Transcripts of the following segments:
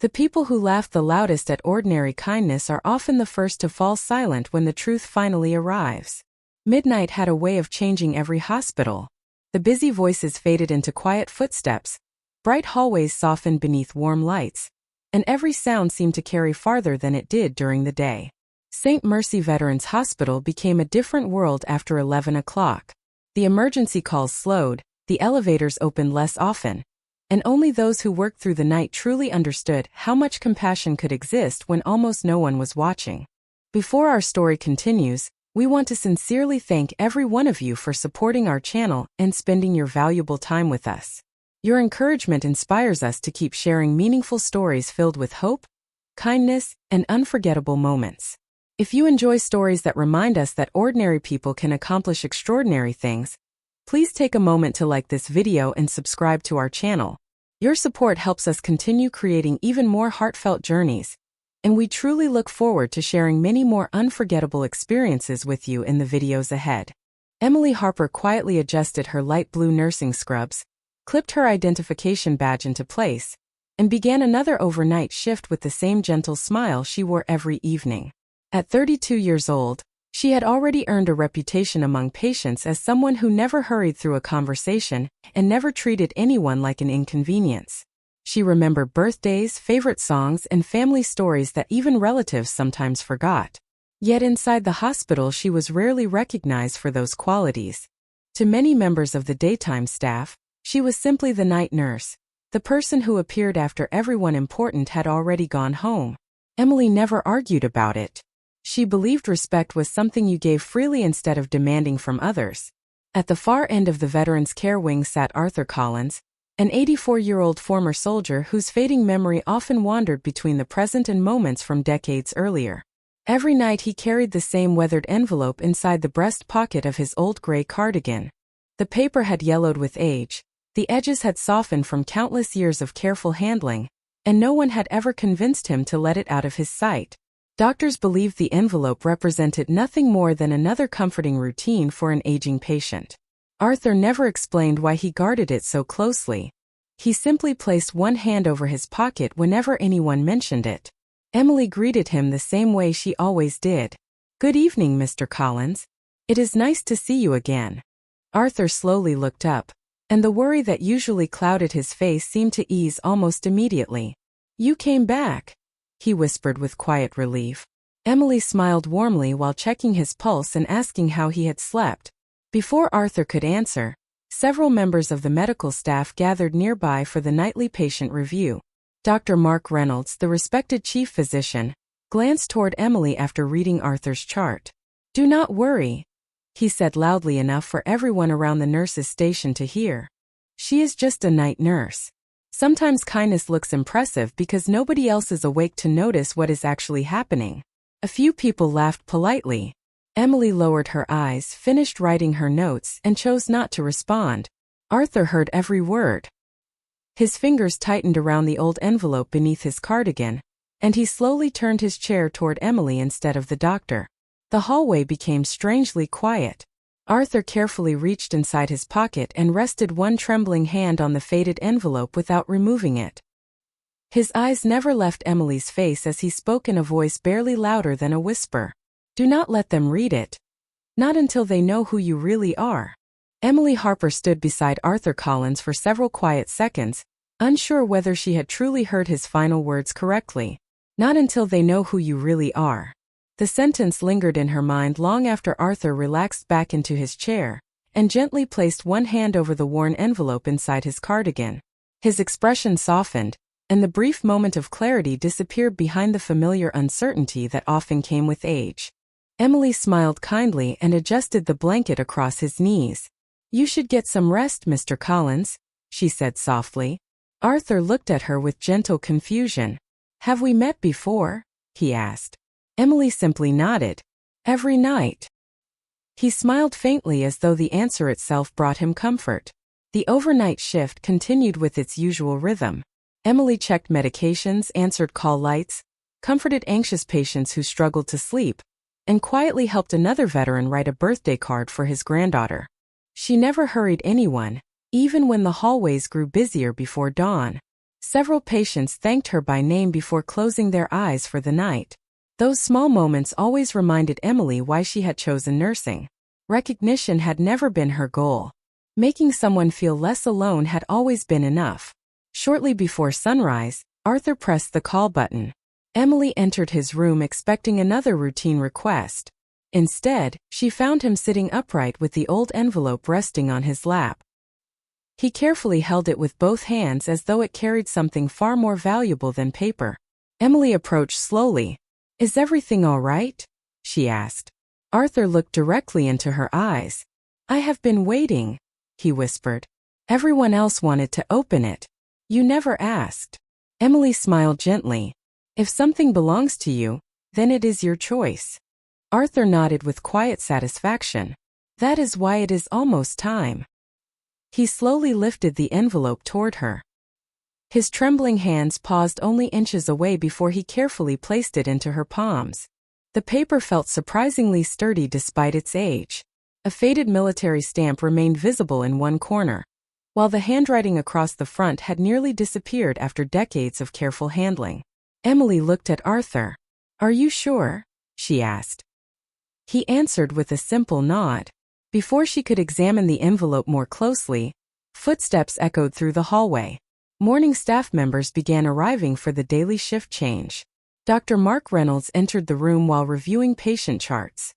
The people who laugh the loudest at ordinary kindness are often the first to fall silent when the truth finally arrives. Midnight had a way of changing every hospital. The busy voices faded into quiet footsteps, bright hallways softened beneath warm lights, and every sound seemed to carry farther than it did during the day. St. Mercy Veterans Hospital became a different world after 11 o'clock. The emergency calls slowed, the elevators opened less often, and only those who worked through the night truly understood how much compassion could exist when almost no one was watching. Before our story continues, we want to sincerely thank every one of you for supporting our channel and spending your valuable time with us. Your encouragement inspires us to keep sharing meaningful stories filled with hope, kindness, and unforgettable moments. If you enjoy stories that remind us that ordinary people can accomplish extraordinary things, please take a moment to like this video and subscribe to our channel. Your support helps us continue creating even more heartfelt journeys, and we truly look forward to sharing many more unforgettable experiences with you in the videos ahead. Emily Harper quietly adjusted her light blue nursing scrubs, clipped her identification badge into place, and began another overnight shift with the same gentle smile she wore every evening. At 32 years old, she had already earned a reputation among patients as someone who never hurried through a conversation and never treated anyone like an inconvenience. She remembered birthdays, favorite songs, and family stories that even relatives sometimes forgot. Yet inside the hospital she was rarely recognized for those qualities. To many members of the daytime staff, she was simply the night nurse, the person who appeared after everyone important had already gone home. Emily never argued about it. She believed respect was something you gave freely instead of demanding from others. At the far end of the Veterans Care Wing sat Arthur Collins, an 84-year-old former soldier whose fading memory often wandered between the present and moments from decades earlier. Every night he carried the same weathered envelope inside the breast pocket of his old gray cardigan. The paper had yellowed with age, the edges had softened from countless years of careful handling, and no one had ever convinced him to let it out of his sight. Doctors believed the envelope represented nothing more than another comforting routine for an aging patient. Arthur never explained why he guarded it so closely. He simply placed one hand over his pocket whenever anyone mentioned it. Emily greeted him the same way she always did. "Good evening, Mr. Collins. It is nice to see you again." Arthur slowly looked up, and the worry that usually clouded his face seemed to ease almost immediately. "You came back," he whispered with quiet relief. Emily smiled warmly while checking his pulse and asking how he had slept. Before Arthur could answer, several members of the medical staff gathered nearby for the nightly patient review. Dr. Mark Reynolds, the respected chief physician, glanced toward Emily after reading Arthur's chart. "Do not worry," he said loudly enough for everyone around the nurse's station to hear. "She is just a night nurse. Sometimes kindness looks impressive because nobody else is awake to notice what is actually happening." A few people laughed politely. Emily lowered her eyes, finished writing her notes, and chose not to respond. Arthur heard every word. His fingers tightened around the old envelope beneath his cardigan, and he slowly turned his chair toward Emily instead of the doctor. The hallway became strangely quiet. Arthur carefully reached inside his pocket and rested one trembling hand on the faded envelope without removing it. His eyes never left Emily's face as he spoke in a voice barely louder than a whisper. "Do not let them read it. Not until they know who you really are." Emily Harper stood beside Arthur Collins for several quiet seconds, unsure whether she had truly heard his final words correctly. "Not until they know who you really are." The sentence lingered in her mind long after Arthur relaxed back into his chair and gently placed one hand over the worn envelope inside his cardigan. His expression softened, and the brief moment of clarity disappeared behind the familiar uncertainty that often came with age. Emily smiled kindly and adjusted the blanket across his knees. "You should get some rest, Mr. Collins," she said softly. Arthur looked at her with gentle confusion. "Have we met before?" he asked. Emily simply nodded. "Every night." He smiled faintly as though the answer itself brought him comfort. The overnight shift continued with its usual rhythm. Emily checked medications, answered call lights, comforted anxious patients who struggled to sleep, and quietly helped another veteran write a birthday card for his granddaughter. She never hurried anyone, even when the hallways grew busier before dawn. Several patients thanked her by name before closing their eyes for the night. Those small moments always reminded Emily why she had chosen nursing. Recognition had never been her goal. Making someone feel less alone had always been enough. Shortly before sunrise, Arthur pressed the call button. Emily entered his room expecting another routine request. Instead, she found him sitting upright with the old envelope resting on his lap. He carefully held it with both hands as though it carried something far more valuable than paper. Emily approached slowly. "Is everything all right?" she asked. Arthur looked directly into her eyes. "I have been waiting," he whispered. "Everyone else wanted to open it. You never asked." Emily smiled gently. "If something belongs to you, then it is your choice." Arthur nodded with quiet satisfaction. "That is why it is almost time." He slowly lifted the envelope toward her. His trembling hands paused only inches away before he carefully placed it into her palms. The paper felt surprisingly sturdy despite its age. A faded military stamp remained visible in one corner, while the handwriting across the front had nearly disappeared after decades of careful handling. Emily looked at Arthur. "Are you sure?" she asked. He answered with a simple nod. Before she could examine the envelope more closely, footsteps echoed through the hallway. Morning staff members began arriving for the daily shift change. Dr. Mark Reynolds entered the room while reviewing patient charts.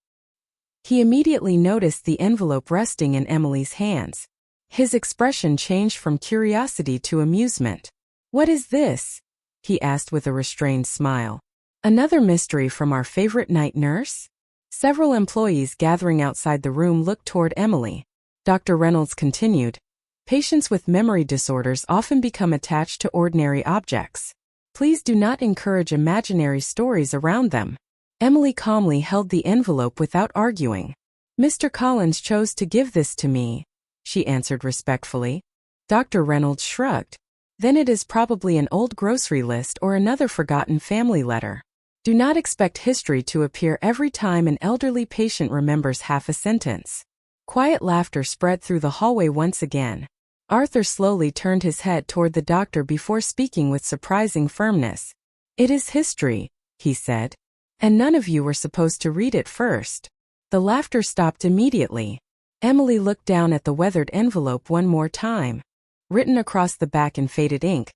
He immediately noticed the envelope resting in Emily's hands. His expression changed from curiosity to amusement. "What is this?" he asked with a restrained smile. "Another mystery from our favorite night nurse?" Several employees gathering outside the room looked toward Emily. Dr. Reynolds continued, "Patients with memory disorders often become attached to ordinary objects. Please do not encourage imaginary stories around them." Emily calmly held the envelope without arguing. "Mr. Collins chose to give this to me," she answered respectfully. Dr. Reynolds shrugged. "Then it is probably an old grocery list or another forgotten family letter. Do not expect history to appear every time an elderly patient remembers half a sentence." Quiet laughter spread through the hallway once again. Arthur slowly turned his head toward the doctor before speaking with surprising firmness. "It is history," he said. "And none of you were supposed to read it first." The laughter stopped immediately. Emily looked down at the weathered envelope one more time. Written across the back in faded ink,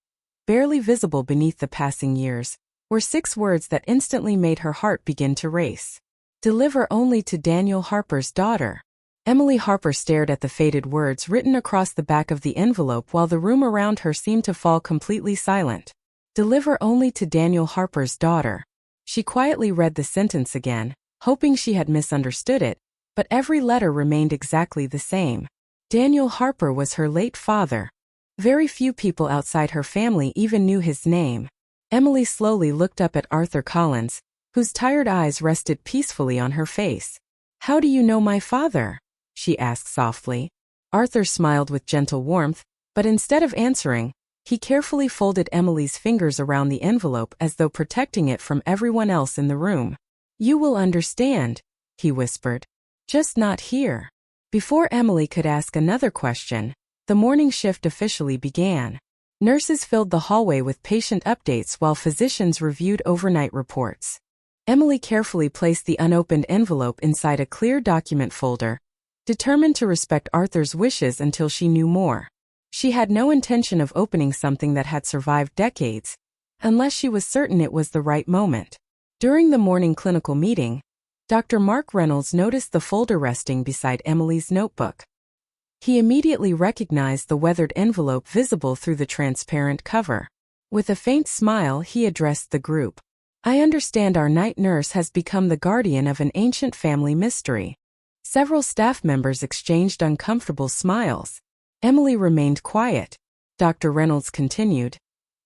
barely visible beneath the passing years, were 6 words that instantly made her heart begin to race. "Deliver only to Daniel Harper's daughter." Emily Harper stared at the faded words written across the back of the envelope while the room around her seemed to fall completely silent. "Deliver only to Daniel Harper's daughter." She quietly read the sentence again, hoping she had misunderstood it, but every letter remained exactly the same. Daniel Harper was her late father. Very few people outside her family even knew his name. Emily slowly looked up at Arthur Collins, whose tired eyes rested peacefully on her face. "How do you know my father?" she asked softly. Arthur smiled with gentle warmth, but instead of answering, he carefully folded Emily's fingers around the envelope as though protecting it from everyone else in the room. "You will understand," he whispered. "Just not here." Before Emily could ask another question, the morning shift officially began. Nurses filled the hallway with patient updates while physicians reviewed overnight reports. Emily carefully placed the unopened envelope inside a clear document folder, determined to respect Arthur's wishes until she knew more. She had no intention of opening something that had survived decades, unless she was certain it was the right moment. During the morning clinical meeting, Dr. Mark Reynolds noticed the folder resting beside Emily's notebook. He immediately recognized the weathered envelope visible through the transparent cover. With a faint smile, he addressed the group. "I understand our night nurse has become the guardian of an ancient family mystery." Several staff members exchanged uncomfortable smiles. Emily remained quiet. Dr. Reynolds continued,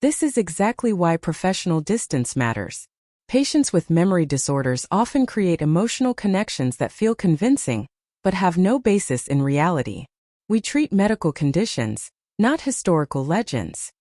"This is exactly why professional distance matters. Patients with memory disorders often create emotional connections that feel convincing, but have no basis in reality. We treat medical conditions, not historical legends."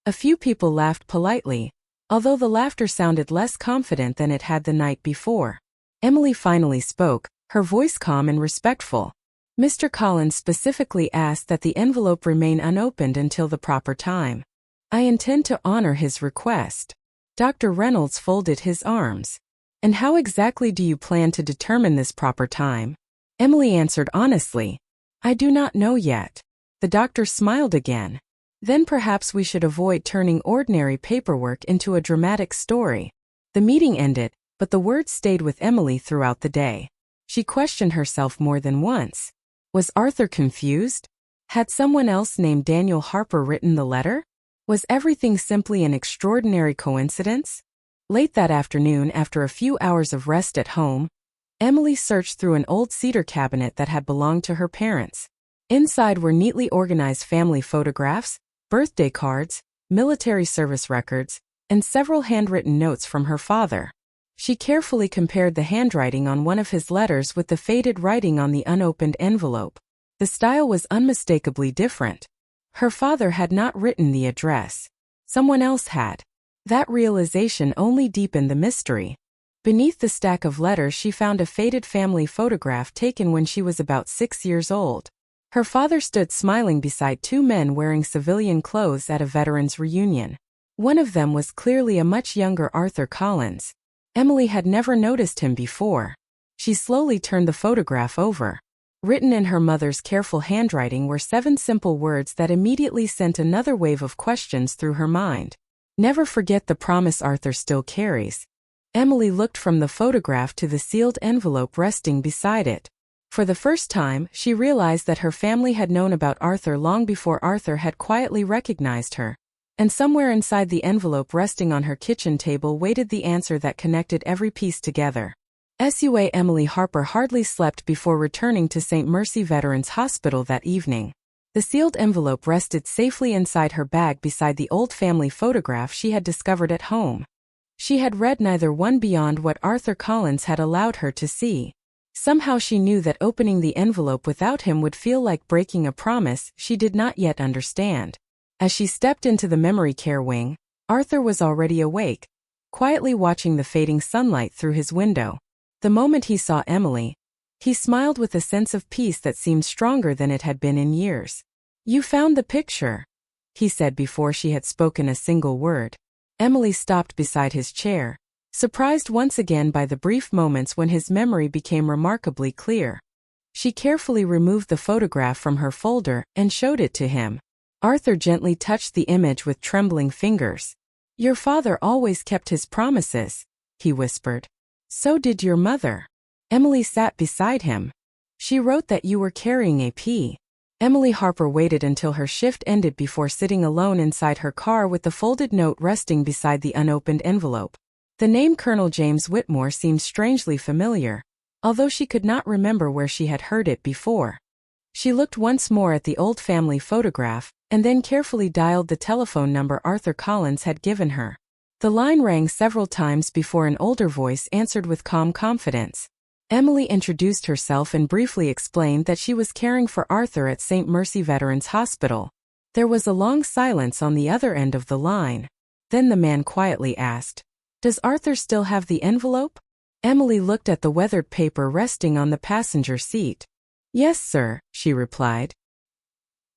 A few people laughed politely, although the laughter sounded less confident than it had the night before. Emily finally spoke, her voice calm and respectful. "Mr. Collins specifically asked that the envelope remain unopened until the proper time." I intend to honor his request. Dr. Reynolds folded his arms. And how exactly do you plan to determine this proper time? Emily answered honestly. I do not know yet. The doctor smiled again. Then perhaps we should avoid turning ordinary paperwork into a dramatic story. The meeting ended, but the words stayed with Emily throughout the day. She questioned herself more than once. Was Arthur confused? Had someone else named Daniel Harper written the letter? Was everything simply an extraordinary coincidence? Late that afternoon, after a few hours of rest at home, Emily searched through an old cedar cabinet that had belonged to her parents. Inside were neatly organized family photographs, birthday cards, military service records, and several handwritten notes from her father. She carefully compared the handwriting on one of his letters with the faded writing on the unopened envelope. The style was unmistakably different. Her father had not written the address. Someone else had. That realization only deepened the mystery. Beneath the stack of letters she found a faded family photograph taken when she was about 6 years old. Her father stood smiling beside two men wearing civilian clothes at a veterans reunion. One of them was clearly a much younger Arthur Collins. Emily had never noticed him before. She slowly turned the photograph over. Written in her mother's careful handwriting were 7 simple words that immediately sent another wave of questions through her mind. Never forget the promise Arthur still carries. Emily looked from the photograph to the sealed envelope resting beside it. For the first time, she realized that her family had known about Arthur long before Arthur had quietly recognized her. And somewhere inside the envelope resting on her kitchen table waited the answer that connected every piece together. SUA Emily Harper hardly slept before returning to St. Mercy Veterans Hospital that evening. The sealed envelope rested safely inside her bag beside the old family photograph she had discovered at home. She had read neither one beyond what Arthur Collins had allowed her to see. Somehow she knew that opening the envelope without him would feel like breaking a promise she did not yet understand. As she stepped into the memory care wing, Arthur was already awake, quietly watching the fading sunlight through his window. The moment he saw Emily, he smiled with a sense of peace that seemed stronger than it had been in years. You found the picture, he said before she had spoken a single word. Emily stopped beside his chair, surprised once again by the brief moments when his memory became remarkably clear. She carefully removed the photograph from her folder and showed it to him. Arthur gently touched the image with trembling fingers. Your father always kept his promises, he whispered. So did your mother. Emily sat beside him. She wrote that you were carrying a P. Emily Harper waited until her shift ended before sitting alone inside her car with the folded note resting beside the unopened envelope. The name Colonel James Whitmore seemed strangely familiar, although she could not remember where she had heard it before. She looked once more at the old family photograph, and then carefully dialed the telephone number Arthur Collins had given her. The line rang several times before an older voice answered with calm confidence. Emily introduced herself and briefly explained that she was caring for Arthur at St. Mercy Veterans Hospital. There was a long silence on the other end of the line. Then the man quietly asked, Does Arthur still have the envelope? Emily looked at the weathered paper resting on the passenger seat. Yes, sir, she replied.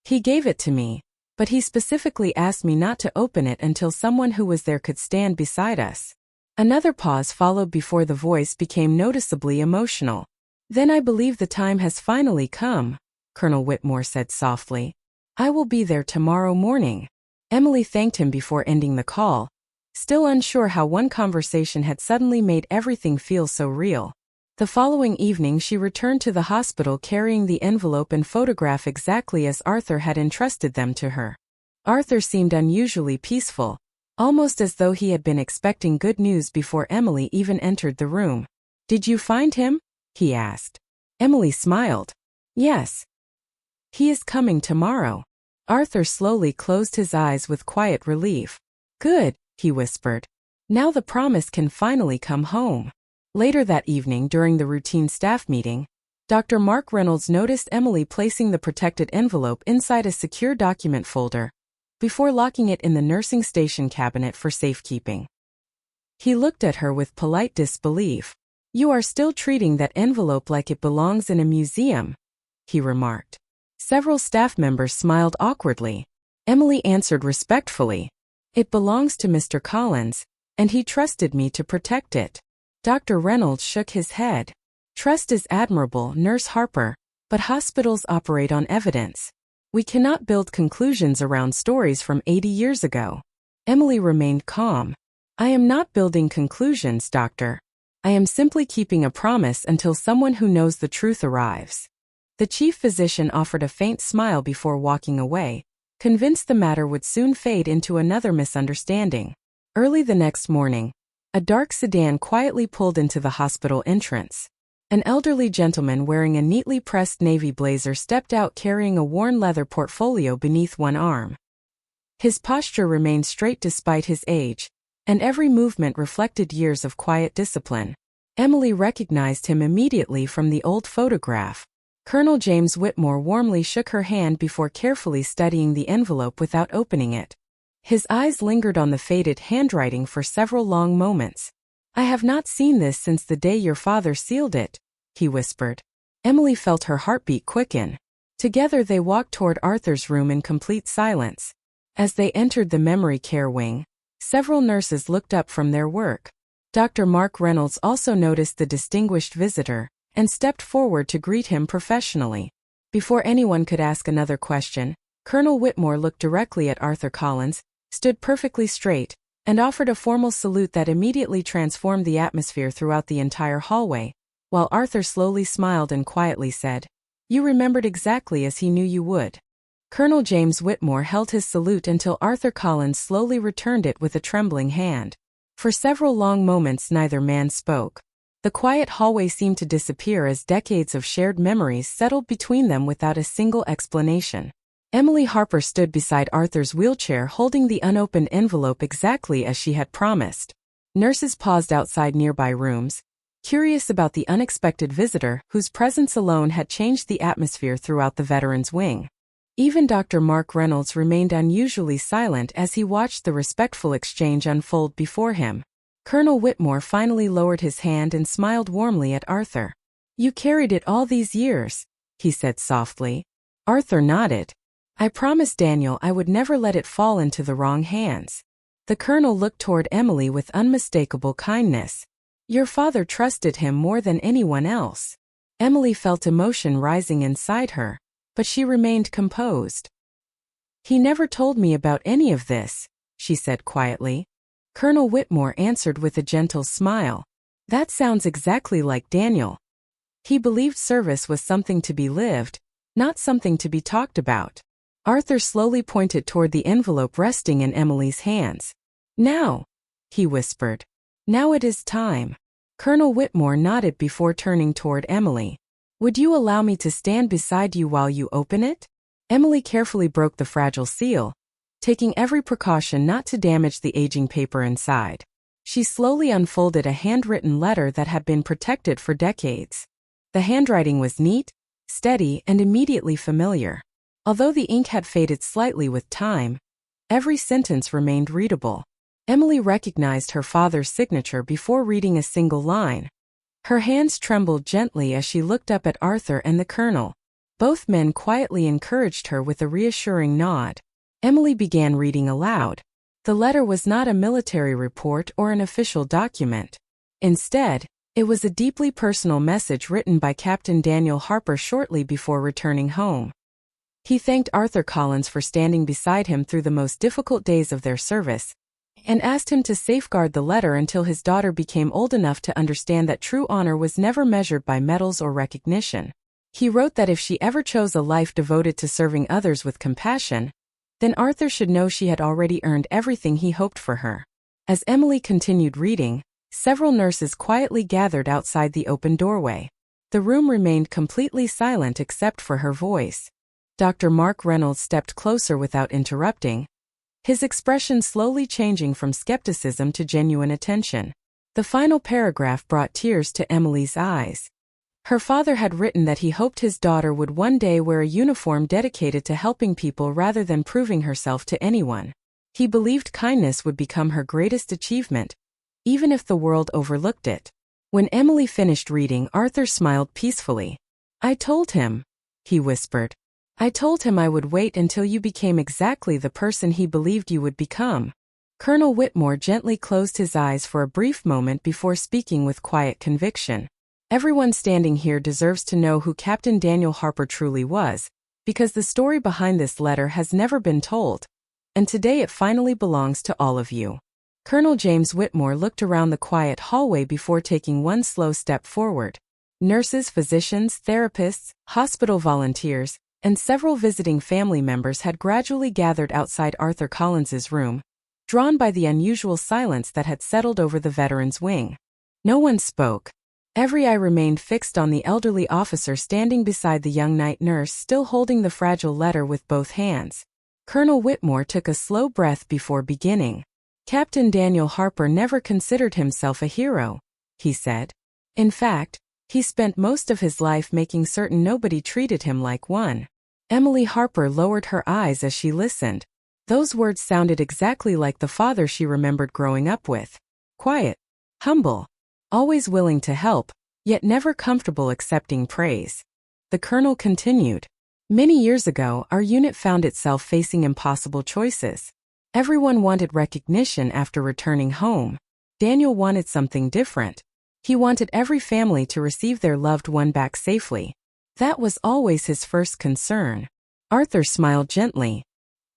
He gave it to me, but he specifically asked me not to open it until someone who was there could stand beside us. Another pause followed before the voice became noticeably emotional. Then I believe the time has finally come, Colonel Whitmore said softly. I will be there tomorrow morning. Emily thanked him before ending the call, still unsure how one conversation had suddenly made everything feel so real. The following evening she returned to the hospital carrying the envelope and photograph exactly as Arthur had entrusted them to her. Arthur seemed unusually peaceful, almost as though he had been expecting good news before Emily even entered the room. Did you find him? He asked. Emily smiled. Yes. He is coming tomorrow. Arthur slowly closed his eyes with quiet relief. Good, he whispered. Now the promise can finally come home. Later that evening during the routine staff meeting, Dr. Mark Reynolds noticed Emily placing the protected envelope inside a secure document folder, before locking it in the nursing station cabinet for safekeeping. He looked at her with polite disbelief. You are still treating that envelope like it belongs in a museum, he remarked. Several staff members smiled awkwardly. Emily answered respectfully, It belongs to Mr. Collins, and he trusted me to protect it. Dr. Reynolds shook his head. Trust is admirable, Nurse Harper, but hospitals operate on evidence. We cannot build conclusions around stories from 80 years ago. Emily remained calm. I am not building conclusions, doctor. I am simply keeping a promise until someone who knows the truth arrives. The chief physician offered a faint smile before walking away, convinced the matter would soon fade into another misunderstanding. Early the next morning, a dark sedan quietly pulled into the hospital entrance. An elderly gentleman wearing a neatly pressed navy blazer stepped out carrying a worn leather portfolio beneath one arm. His posture remained straight despite his age, and every movement reflected years of quiet discipline. Emily recognized him immediately from the old photograph. Colonel James Whitmore warmly shook her hand before carefully studying the envelope without opening it. His eyes lingered on the faded handwriting for several long moments. I have not seen this since the day your father sealed it, he whispered. Emily felt her heartbeat quicken. Together they walked toward Arthur's room in complete silence. As they entered the memory care wing, several nurses looked up from their work. Dr. Mark Reynolds also noticed the distinguished visitor and stepped forward to greet him professionally. Before anyone could ask another question, Colonel Whitmore looked directly at Arthur Collins, stood perfectly straight, and offered a formal salute that immediately transformed the atmosphere throughout the entire hallway, while Arthur slowly smiled and quietly said, "You remembered exactly as he knew you would." Colonel James Whitmore held his salute until Arthur Collins slowly returned it with a trembling hand. For several long moments neither man spoke. The quiet hallway seemed to disappear as decades of shared memories settled between them without a single explanation. Emily Harper stood beside Arthur's wheelchair holding the unopened envelope exactly as she had promised. Nurses paused outside nearby rooms, curious about the unexpected visitor whose presence alone had changed the atmosphere throughout the veterans' wing. Even Dr. Mark Reynolds remained unusually silent as he watched the respectful exchange unfold before him. Colonel Whitmore finally lowered his hand and smiled warmly at Arthur. "You carried it all these years," he said softly. Arthur nodded. "I promised Daniel I would never let it fall into the wrong hands." The colonel looked toward Emily with unmistakable kindness. "Your father trusted him more than anyone else." Emily felt emotion rising inside her, but she remained composed. "He never told me about any of this," she said quietly. Colonel Whitmore answered with a gentle smile. "That sounds exactly like Daniel. He believed service was something to be lived, not something to be talked about." Arthur slowly pointed toward the envelope resting in Emily's hands. "Now," he whispered. "Now it is time." Colonel Whitmore nodded before turning toward Emily. "Would you allow me to stand beside you while you open it?" Emily carefully broke the fragile seal, taking every precaution not to damage the aging paper inside. She slowly unfolded a handwritten letter that had been protected for decades. The handwriting was neat, steady, and immediately familiar. Although the ink had faded slightly with time, every sentence remained readable. Emily recognized her father's signature before reading a single line. Her hands trembled gently as she looked up at Arthur and the colonel. Both men quietly encouraged her with a reassuring nod. Emily began reading aloud. The letter was not a military report or an official document. Instead, it was a deeply personal message written by Captain Daniel Harper shortly before returning home. He thanked Arthur Collins for standing beside him through the most difficult days of their service, and asked him to safeguard the letter until his daughter became old enough to understand that true honor was never measured by medals or recognition. He wrote that if she ever chose a life devoted to serving others with compassion, then Arthur should know she had already earned everything he hoped for her. As Emily continued reading, several nurses quietly gathered outside the open doorway. The room remained completely silent except for her voice. Dr. Mark Reynolds stepped closer without interrupting, his expression slowly changing from skepticism to genuine attention. The final paragraph brought tears to Emily's eyes. Her father had written that he hoped his daughter would one day wear a uniform dedicated to helping people rather than proving herself to anyone. He believed kindness would become her greatest achievement, even if the world overlooked it. When Emily finished reading, Arthur smiled peacefully. "I told him," he whispered. "I told him I would wait until you became exactly the person he believed you would become." Colonel Whitmore gently closed his eyes for a brief moment before speaking with quiet conviction. Everyone standing here deserves to know who Captain Daniel Harper truly was, because the story behind this letter has never been told. And today it finally belongs to all of you. Colonel James Whitmore looked around the quiet hallway before taking one slow step forward. Nurses, physicians, therapists, hospital volunteers, and several visiting family members had gradually gathered outside Arthur Collins's room, drawn by the unusual silence that had settled over the veteran's wing. No one spoke. Every eye remained fixed on the elderly officer standing beside the young night nurse, still holding the fragile letter with both hands. Colonel Whitmore took a slow breath before beginning. Captain Daniel Harper never considered himself a hero, he said. In fact, he spent most of his life making certain nobody treated him like one. Emily Harper lowered her eyes as she listened. Those words sounded exactly like the father she remembered growing up with. Quiet, humble, always willing to help, yet never comfortable accepting praise. The colonel continued. Many years ago, our unit found itself facing impossible choices. Everyone wanted recognition after returning home. Daniel wanted something different. He wanted every family to receive their loved one back safely. That was always his first concern. Arthur smiled gently.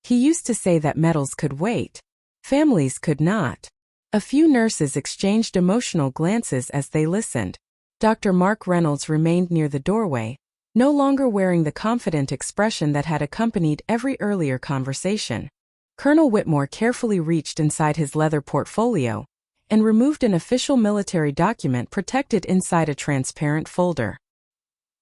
He used to say that medals could wait. Families could not. A few nurses exchanged emotional glances as they listened. Dr. Mark Reynolds remained near the doorway, no longer wearing the confident expression that had accompanied every earlier conversation. Colonel Whitmore carefully reached inside his leather portfolio and removed an official military document protected inside a transparent folder.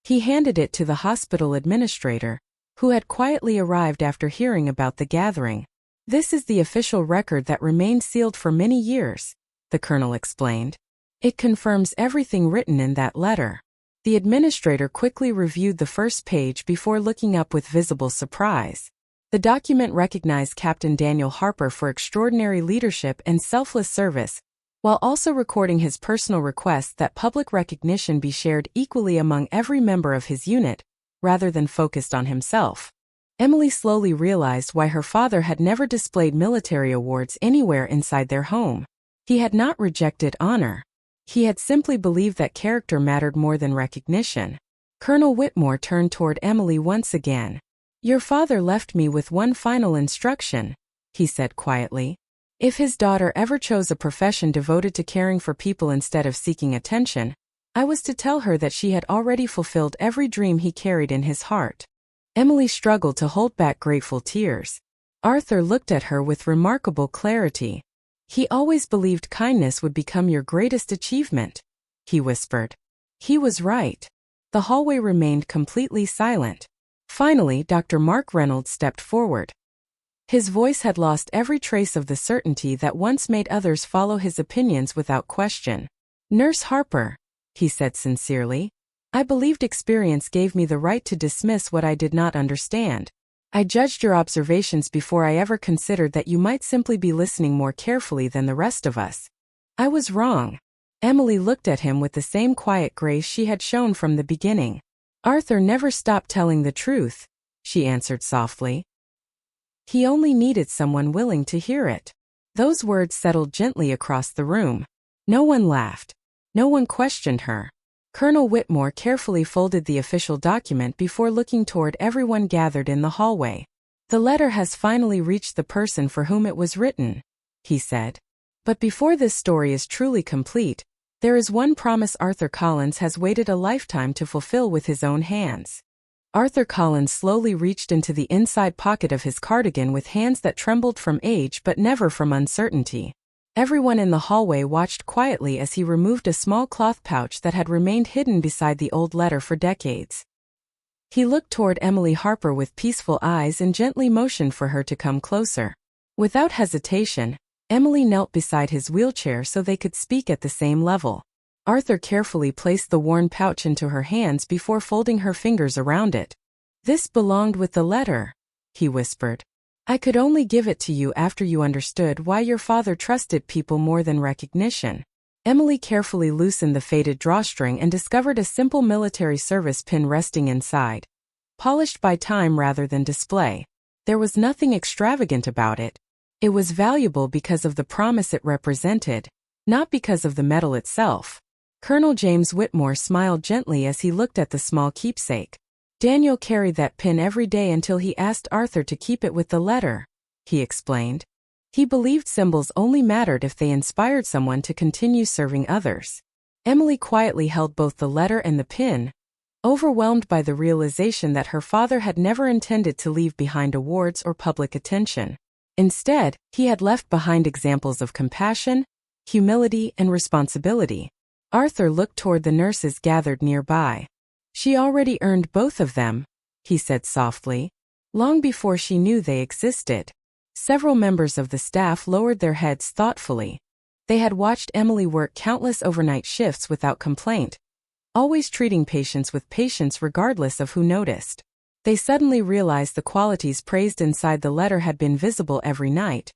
He handed it to the hospital administrator, who had quietly arrived after hearing about the gathering. This is the official record that remained sealed for many years, the colonel explained. It confirms everything written in that letter. The administrator quickly reviewed the first page before looking up with visible surprise. The document recognized Captain Daniel Harper for extraordinary leadership and selfless service, while also recording his personal request that public recognition be shared equally among every member of his unit, rather than focused on himself. Emily slowly realized why her father had never displayed military awards anywhere inside their home. He had not rejected honor. He had simply believed that character mattered more than recognition. Colonel Whitmore turned toward Emily once again. "Your father left me with one final instruction," he said quietly. "If his daughter ever chose a profession devoted to caring for people instead of seeking attention, I was to tell her that she had already fulfilled every dream he carried in his heart." Emily struggled to hold back grateful tears. Arthur looked at her with remarkable clarity. "He always believed kindness would become your greatest achievement," he whispered. He was right. The hallway remained completely silent. Finally, Dr. Mark Reynolds stepped forward. His voice had lost every trace of the certainty that once made others follow his opinions without question. "Nurse Harper," he said sincerely, "I believed experience gave me the right to dismiss what I did not understand. I judged your observations before I ever considered that you might simply be listening more carefully than the rest of us. I was wrong." Emily looked at him with the same quiet grace she had shown from the beginning. "Arthur never stopped telling the truth," she answered softly. "He only needed someone willing to hear it." Those words settled gently across the room. No one laughed. No one questioned her. Colonel Whitmore carefully folded the official document before looking toward everyone gathered in the hallway. "The letter has finally reached the person for whom it was written," he said. "But before this story is truly complete, there is one promise Arthur Collins has waited a lifetime to fulfill with his own hands." Arthur Collins slowly reached into the inside pocket of his cardigan with hands that trembled from age but never from uncertainty. Everyone in the hallway watched quietly as he removed a small cloth pouch that had remained hidden beside the old letter for decades. He looked toward Emily Harper with peaceful eyes and gently motioned for her to come closer. Without hesitation, Emily knelt beside his wheelchair so they could speak at the same level. Arthur carefully placed the worn pouch into her hands before folding her fingers around it. "This belonged with the letter," he whispered. "I could only give it to you after you understood why your father trusted people more than recognition." Emily carefully loosened the faded drawstring and discovered a simple military service pin resting inside. Polished by time rather than display. There was nothing extravagant about it. It was valuable because of the promise it represented, not because of the medal itself. Colonel James Whitmore smiled gently as he looked at the small keepsake. Daniel carried that pin every day until he asked Arthur to keep it with the letter, he explained. He believed symbols only mattered if they inspired someone to continue serving others. Emily quietly held both the letter and the pin, overwhelmed by the realization that her father had never intended to leave behind awards or public attention. Instead, he had left behind examples of compassion, humility, and responsibility. Arthur looked toward the nurses gathered nearby. She already earned both of them, he said softly, long before she knew they existed. Several members of the staff lowered their heads thoughtfully. They had watched Emily work countless overnight shifts without complaint, always treating patients with patience regardless of who noticed. They suddenly realized the qualities praised inside the letter had been visible every night,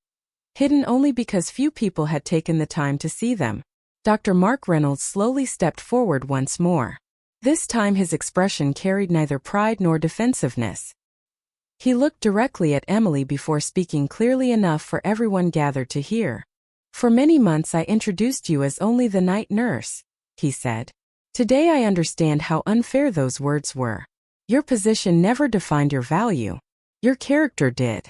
hidden only because few people had taken the time to see them. Dr. Mark Reynolds slowly stepped forward once more. This time his expression carried neither pride nor defensiveness. He looked directly at Emily before speaking clearly enough for everyone gathered to hear. "For many months I introduced you as only the night nurse," he said. "Today I understand how unfair those words were. Your position never defined your value. Your character did."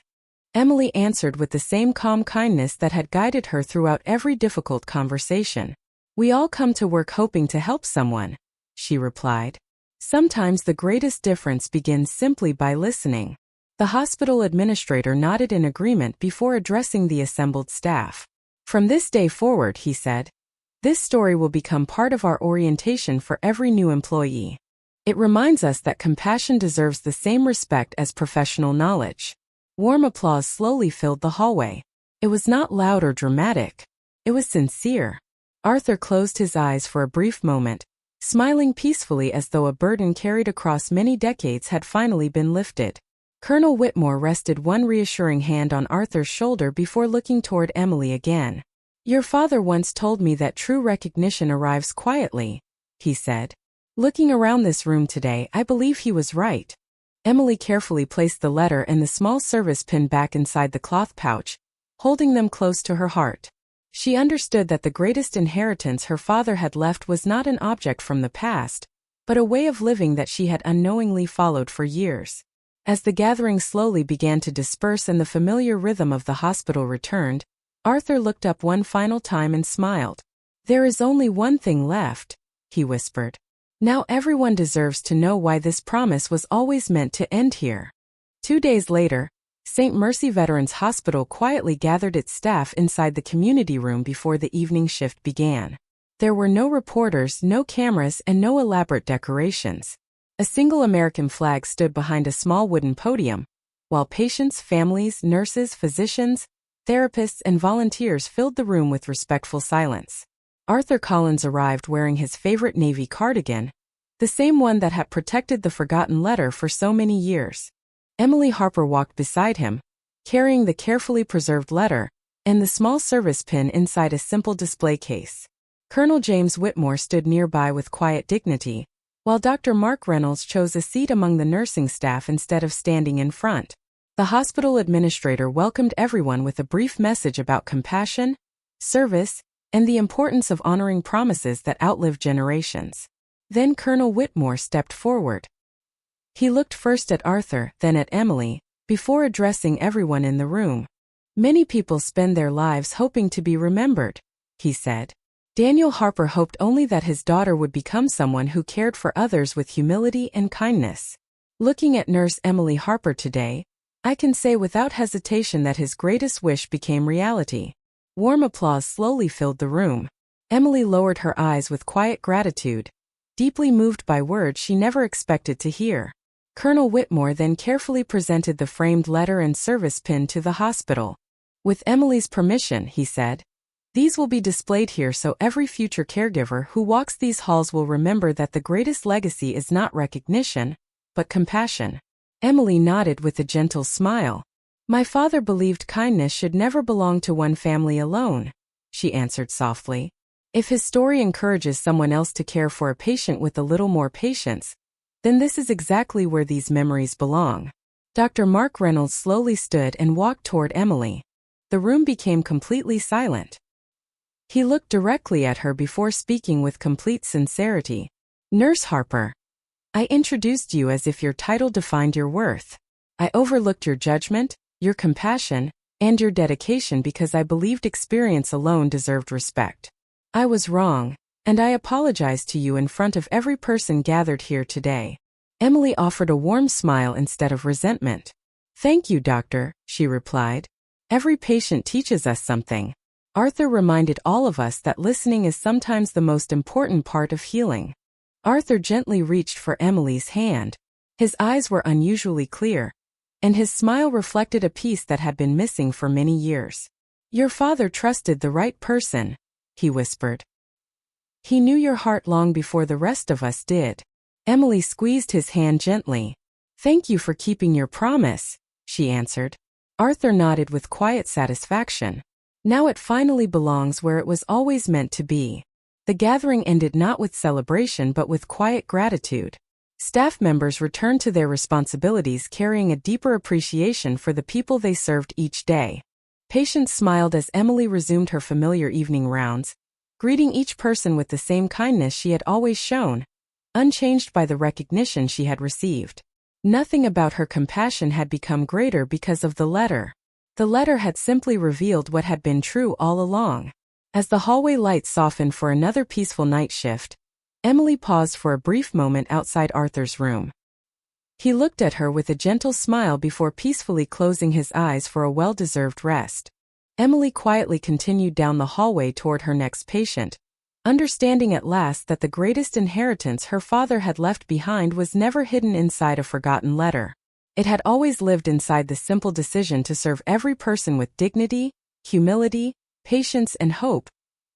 Emily answered with the same calm kindness that had guided her throughout every difficult conversation. "We all come to work hoping to help someone," she replied. "Sometimes the greatest difference begins simply by listening." The hospital administrator nodded in agreement before addressing the assembled staff. "From this day forward," he said, "this story will become part of our orientation for every new employee. It reminds us that compassion deserves the same respect as professional knowledge." Warm applause slowly filled the hallway. It was not loud or dramatic. It was sincere. Arthur closed his eyes for a brief moment, smiling peacefully as though a burden carried across many decades had finally been lifted. Colonel Whitmore rested one reassuring hand on Arthur's shoulder before looking toward Emily again. "Your father once told me that true recognition arrives quietly," he said. "Looking around this room today, I believe he was right." Emily carefully placed the letter and the small service pin back inside the cloth pouch, holding them close to her heart. She understood that the greatest inheritance her father had left was not an object from the past, but a way of living that she had unknowingly followed for years. As the gathering slowly began to disperse and the familiar rhythm of the hospital returned, Arthur looked up one final time and smiled. "There is only one thing left," he whispered. "Now everyone deserves to know why this promise was always meant to end here." 2 days later, St. Mercy Veterans Hospital quietly gathered its staff inside the community room before the evening shift began. There were no reporters, no cameras, and no elaborate decorations. A single American flag stood behind a small wooden podium, while patients, families, nurses, physicians, therapists, and volunteers filled the room with respectful silence. Arthur Collins arrived wearing his favorite navy cardigan, the same one that had protected the forgotten letter for so many years. Emily Harper walked beside him, carrying the carefully preserved letter and the small service pin inside a simple display case. Colonel James Whitmore stood nearby with quiet dignity, while Dr. Mark Reynolds chose a seat among the nursing staff instead of standing in front. The hospital administrator welcomed everyone with a brief message about compassion, service, and the importance of honoring promises that outlive generations. Then Colonel Whitmore stepped forward. He looked first at Arthur, then at Emily, before addressing everyone in the room. "Many people spend their lives hoping to be remembered," he said. "Daniel Harper hoped only that his daughter would become someone who cared for others with humility and kindness. Looking at Nurse Emily Harper today, I can say without hesitation that his greatest wish became reality." Warm applause slowly filled the room. Emily lowered her eyes with quiet gratitude, deeply moved by words she never expected to hear. Colonel Whitmore then carefully presented the framed letter and service pin to the hospital. "With Emily's permission," he said, "these will be displayed here so every future caregiver who walks these halls will remember that the greatest legacy is not recognition, but compassion." Emily nodded with a gentle smile. "My father believed kindness should never belong to one family alone," she answered softly. "If his story encourages someone else to care for a patient with a little more patience, then this is exactly where these memories belong." Dr. Mark Reynolds slowly stood and walked toward Emily. The room became completely silent. He looked directly at her before speaking with complete sincerity. "Nurse Harper, I introduced you as if your title defined your worth. I overlooked your judgment, your compassion, and your dedication because I believed experience alone deserved respect. I was wrong, and I apologize to you in front of every person gathered here today." Emily offered a warm smile instead of resentment. "Thank you, doctor," she replied. "Every patient teaches us something." Arthur reminded all of us that listening is sometimes the most important part of healing. Arthur gently reached for Emily's hand. His eyes were unusually clear, and his smile reflected a peace that had been missing for many years. "Your father trusted the right person," he whispered. "He knew your heart long before the rest of us did." Emily squeezed his hand gently. "Thank you for keeping your promise," she answered. Arthur nodded with quiet satisfaction. Now it finally belongs where it was always meant to be. The gathering ended not with celebration but with quiet gratitude. Staff members returned to their responsibilities carrying a deeper appreciation for the people they served each day. Patients smiled as Emily resumed her familiar evening rounds, greeting each person with the same kindness she had always shown, unchanged by the recognition she had received. Nothing about her compassion had become greater because of the letter. The letter had simply revealed what had been true all along. As the hallway lights softened for another peaceful night shift, Emily paused for a brief moment outside Arthur's room. He looked at her with a gentle smile before peacefully closing his eyes for a well-deserved rest. Emily quietly continued down the hallway toward her next patient, understanding at last that the greatest inheritance her father had left behind was never hidden inside a forgotten letter. It had always lived inside the simple decision to serve every person with dignity, humility, patience, and hope,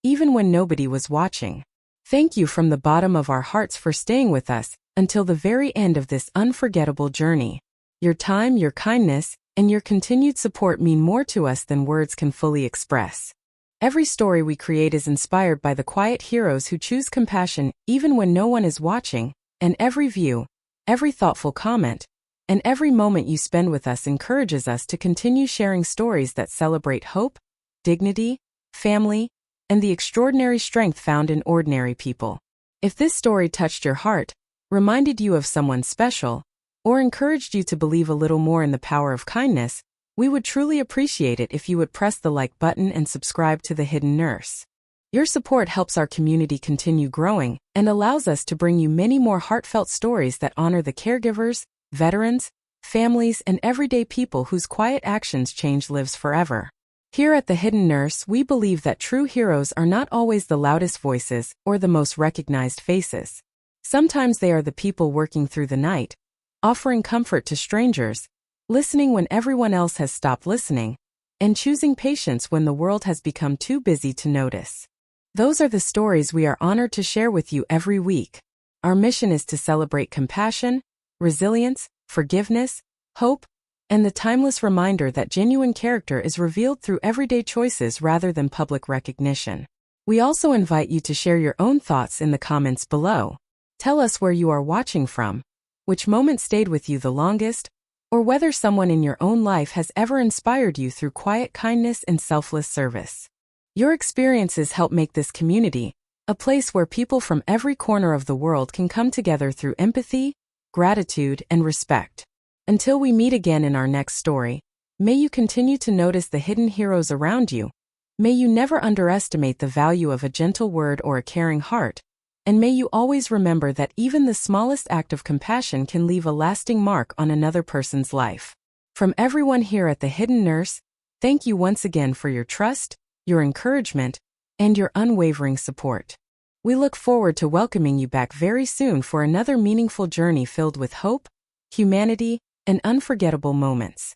even when nobody was watching. Thank you from the bottom of our hearts for staying with us until the very end of this unforgettable journey. Your time, your kindness, and your continued support mean more to us than words can fully express. Every story we create is inspired by the quiet heroes who choose compassion even when no one is watching, and every view, every thoughtful comment, and every moment you spend with us encourages us to continue sharing stories that celebrate hope, dignity, family, and the extraordinary strength found in ordinary people. If this story touched your heart, reminded you of someone special, or encouraged you to believe a little more in the power of kindness, we would truly appreciate it if you would press the like button and subscribe to The Hidden Nurse. Your support helps our community continue growing and allows us to bring you many more heartfelt stories that honor the caregivers, veterans, families, and everyday people whose quiet actions change lives forever. Here at The Hidden Nurse, we believe that true heroes are not always the loudest voices or the most recognized faces. Sometimes they are the people working through the night, offering comfort to strangers, listening when everyone else has stopped listening, and choosing patience when the world has become too busy to notice. Those are the stories we are honored to share with you every week. Our mission is to celebrate compassion, resilience, forgiveness, hope, and the timeless reminder that genuine character is revealed through everyday choices rather than public recognition. We also invite you to share your own thoughts in the comments below. Tell us where you are watching from, which moment stayed with you the longest, or whether someone in your own life has ever inspired you through quiet kindness and selfless service. Your experiences help make this community a place where people from every corner of the world can come together through empathy, gratitude, and respect. Until we meet again in our next story, may you continue to notice the hidden heroes around you. May you never underestimate the value of a gentle word or a caring heart. And may you always remember that even the smallest act of compassion can leave a lasting mark on another person's life. From everyone here at The Hidden Nurse, thank you once again for your trust, your encouragement, and your unwavering support. We look forward to welcoming you back very soon for another meaningful journey filled with hope, humanity, and unforgettable moments.